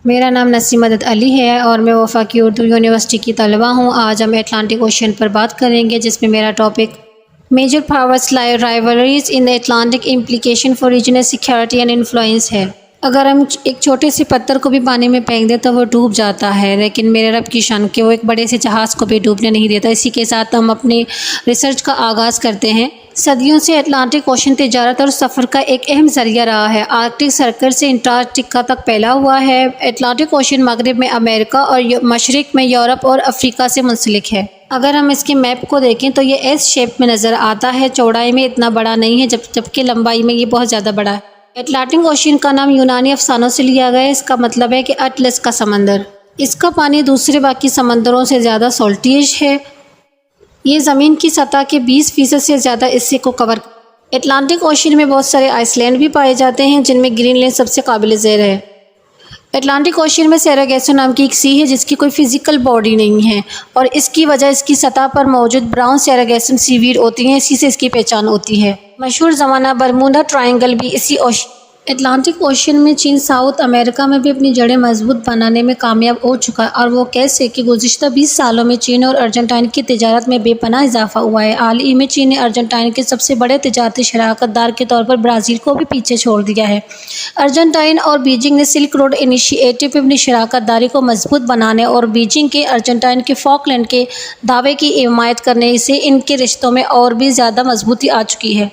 میرا نام نسیم مدد علی ہے اور میں وفاقی اردو یونیورسٹی کی طالبہ ہوں۔ آج ہم اٹلانٹک اوشین پر بات کریں گے، جس میں میرا topic major powers rivalries in Atlantic implication for regional security and influence ہے۔ اگر ہم ایک چھوٹے سے پتھر کو بھی پانی میں پھینک دیں تو وہ ڈوب جاتا ہے، لیکن میرے رب کی شان کہ وہ ایک بڑے سے جہاز کو بھی ڈوبنے نہیں دیتا۔ اسی کے ساتھ ہم اپنی ریسرچ کا آغاز کرتے ہیں۔ صدیوں سے اٹلانٹک اوشین تجارت اور سفر کا ایک اہم ذریعہ رہا ہے۔ آرکٹک سرکل سے انٹارکٹیکا تک پھیلا ہوا ہے۔ اٹلانٹک اوشین مغرب میں امریکہ اور مشرق میں یورپ اور افریقہ سے منسلک ہے۔ اگر ہم اس کے میپ کو دیکھیں تو یہ ایس شیپ میں نظر آتا ہے۔ چوڑائی میں اتنا بڑا نہیں ہے، جبکہ لمبائی میں یہ بہت زیادہ بڑا ہے۔ اٹلانٹک اوشین کا نام یونانی افسانوں سے لیا گیا ہے۔ اس کا مطلب ہے کہ اٹلس کا سمندر۔ اس کا پانی دوسرے باقی سمندروں سے زیادہ سالٹیش ہے۔ یہ زمین کی سطح کے 20% سے زیادہ حصے کو کور کرتا ہے۔ اٹلانٹک اوشین میں بہت سارے آئس لینڈ بھی پائے جاتے ہیں، جن میں گرین لینڈ سب سے قابل ذکر ہے۔ اٹلانٹک اوشین میں سیراگیسو نام کی ایک سی ہے، جس کی کوئی فزیکل باڈی نہیں ہے، اور اس کی وجہ اس کی سطح پر موجود براؤن سیراگیسن سی ویڈ ہوتی ہیں۔ اسی سے اس کی پہچان ہوتی ہے۔ مشہور زمانہ برمودا ٹرائنگل بھی اسی اٹلانٹک اوشین میں چین ساؤتھ امریکہ میں بھی اپنی جڑیں مضبوط بنانے میں کامیاب ہو چکا ہے، اور وہ کیسے کہ گزشتہ 20 سالوں میں چین اور ارجنٹائن کی تجارت میں بے پناہ اضافہ ہوا ہے۔ حال ہی میں چین نے ارجنٹائن کے سب سے بڑے تجارتی شراکت دار کے طور پر برازیل کو بھی پیچھے چھوڑ دیا ہے۔ ارجنٹائن اور بیجنگ نے سلک روڈ انیشیٹو میں اپنی شراکت داری کو مضبوط بنانے اور بیجنگ کے ارجنٹائن کے فاکلینڈ کے دعوے کی حمایت کرنے سے ان کے رشتوں میں اور بھی زیادہ مضبوطی آ چکی ہے۔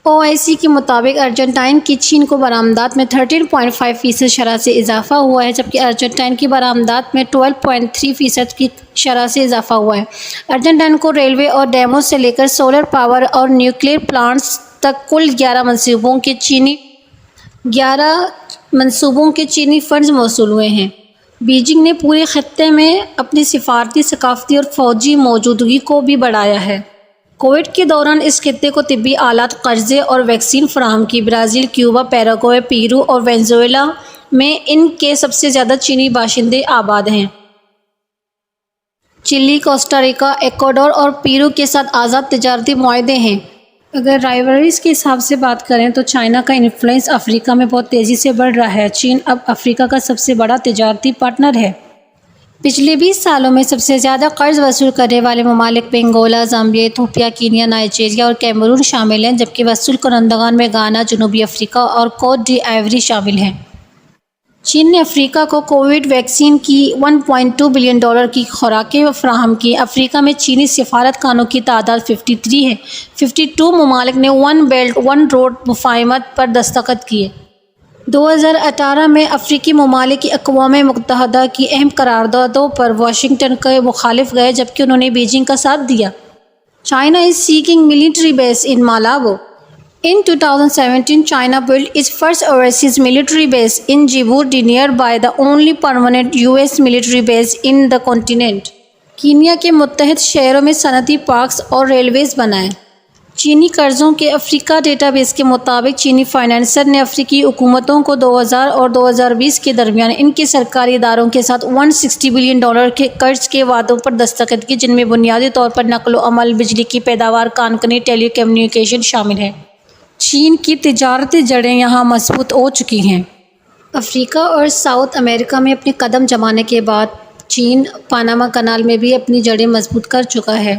OIC کے مطابق ارجنٹائن کی چین کو برآمدات میں 13.5% شرح سے اضافہ ہوا ہے، جبکہ ارجنٹائن کی برآمدات میں 12.3% کی شرح سے اضافہ ہوا ہے۔ ارجنٹائن کو ریلوے اور ڈیموں سے لے کر سولر پاور اور نیوکلیئر پلانٹس تک کل 11 منصوبوں کے چینی فنڈز موصول ہوئے ہیں۔ بیجنگ نے پورے خطے میں اپنی سفارتی، ثقافتی اور فوجی موجودگی کو بھی بڑھایا ہے۔ کووڈ کے دوران اس خطے کو طبی آلات، قرضے اور ویکسین فراہم کی۔ برازیل، کیوبا، پیراگوئے، پیرو اور وینزویلا میں ان کے سب سے زیادہ چینی باشندے آباد ہیں۔ چلی، کوسٹا ریکا، ایکواڈور اور پیرو کے ساتھ آزاد تجارتی معاہدے ہیں۔ اگر رائیولریز کے حساب سے بات کریں تو چائنا کا انفلوئنس افریقہ میں بہت تیزی سے بڑھ رہا ہے۔ چین اب افریقہ کا سب سے بڑا تجارتی پارٹنر ہے۔ پچھلے 20 سالوں میں سب سے زیادہ قرض وصول کرنے والے ممالک میں Angola, Zambia, Ethiopia, Kenya, Nigeria اور کیمرون شامل ہیں، جبکہ وصول کنندگان میں گانا، جنوبی افریقہ اور کوٹ ڈی آئیوری شامل ہیں۔ چین نے افریقہ کو کووڈ ویکسین کی $1.2 بلین کی خوراکیں فراہم کی۔ افریقہ میں چینی سفارت خانوں کی تعداد 53 ہے۔ 52 ممالک نے ون بیلٹ ون روڈ مفاہمت پر دستخط کیے۔ 2018 میں افریقی ممالک کی اقوام متحدہ کی اہم قراردادوں پر واشنگٹن کے مخالف گئے، جبکہ انہوں نے بیجنگ کا ساتھ دیا۔ China is seeking military base in Malabo. In 2017, China built its first overseas military base in Djibouti, nearby the only permanent US military base in the continent. Kenya کے متحد شہروں میں صنعتی پارکس اور ریلویز بنائے۔ چینی قرضوں کے افریقہ ڈیٹا بیس کے مطابق چینی فائنانسر نے افریقی حکومتوں کو 2000 اور 2020 کے درمیان ان کے سرکاری اداروں کے ساتھ $160 بلین کے قرض کے وعدوں پر دستخط کی، جن میں بنیادی طور پر نقل و حمل، بجلی کی پیداوار، کان کنی، ٹیلی کمیونیکیشن شامل ہے۔ چین کی تجارتی جڑیں یہاں مضبوط ہو چکی ہیں۔ افریقہ اور ساؤتھ امریکہ میں اپنے قدم جمانے کے بعد چین پاناما کنال میں بھی اپنی جڑیں مضبوط کر چکا ہے۔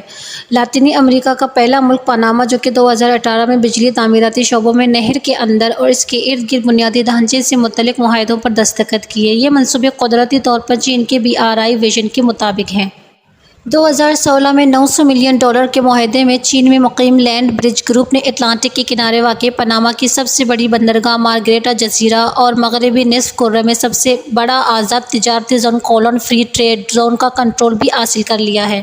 لاطینی امریکہ کا پہلا ملک پاناما، جو کہ 2018 میں بجلی تعمیراتی شعبوں میں نہر کے اندر اور اس کے ارد گرد بنیادی ڈھانچے سے متعلق معاہدوں پر دستخط کیے۔ یہ منصوبے قدرتی طور پر چین کے BRI ویژن کے مطابق ہیں۔ 2016 میں $900 ملین کے معاہدے میں چین میں مقیم لینڈ برج گروپ نے اٹلانٹک کے کنارے واقع پاناما کی سب سے بڑی بندرگاہ مارگریٹا جزیرہ اور مغربی نصف کرہ میں سب سے بڑا آزاد تجارتی زون فری ٹریڈ زون کا کنٹرول بھی حاصل کر لیا ہے۔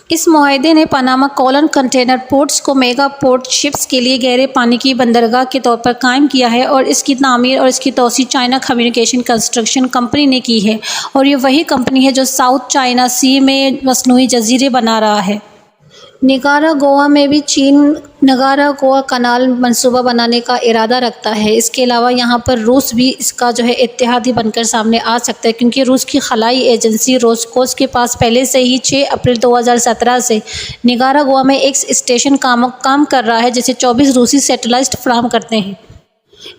اس معاہدے نے پاناما کنٹینر پورٹس کو میگا پورٹ شپس کے لیے گہرے پانی کی بندرگاہ کے طور پر قائم کیا ہے، اور اس کی تعمیر اور اس کی توسیع چائنا کمیونیکیشن کنسٹرکشن کمپنی نے کی ہے، اور یہ وہی کمپنی ہے جو ساؤتھ چائنا سی میں مصنوعی جزیرے بنا رہا ہے۔ نگاراگوا میں بھی چین نگاراگوا کانال منصوبہ بنانے کا ارادہ رکھتا ہے۔ اس کے علاوہ یہاں پر روس بھی اس کا اتحادی بن کر سامنے آ سکتا ہے، کیونکہ روس کی خلائی ایجنسی روسکوس کے پاس پہلے سے ہی 6 اپریل 2017 سے نگاراگوا میں ایک اسٹیشن کام کر رہا ہے، جسے 24 روسی سیٹلائٹس فراہم کرتے ہیں۔